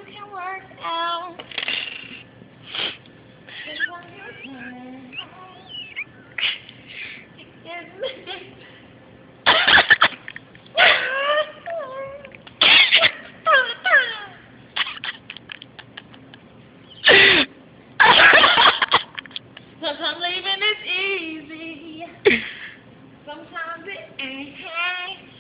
you can work out. It's on your turn. Sometimes leaving is easy. Sometimes it ain't.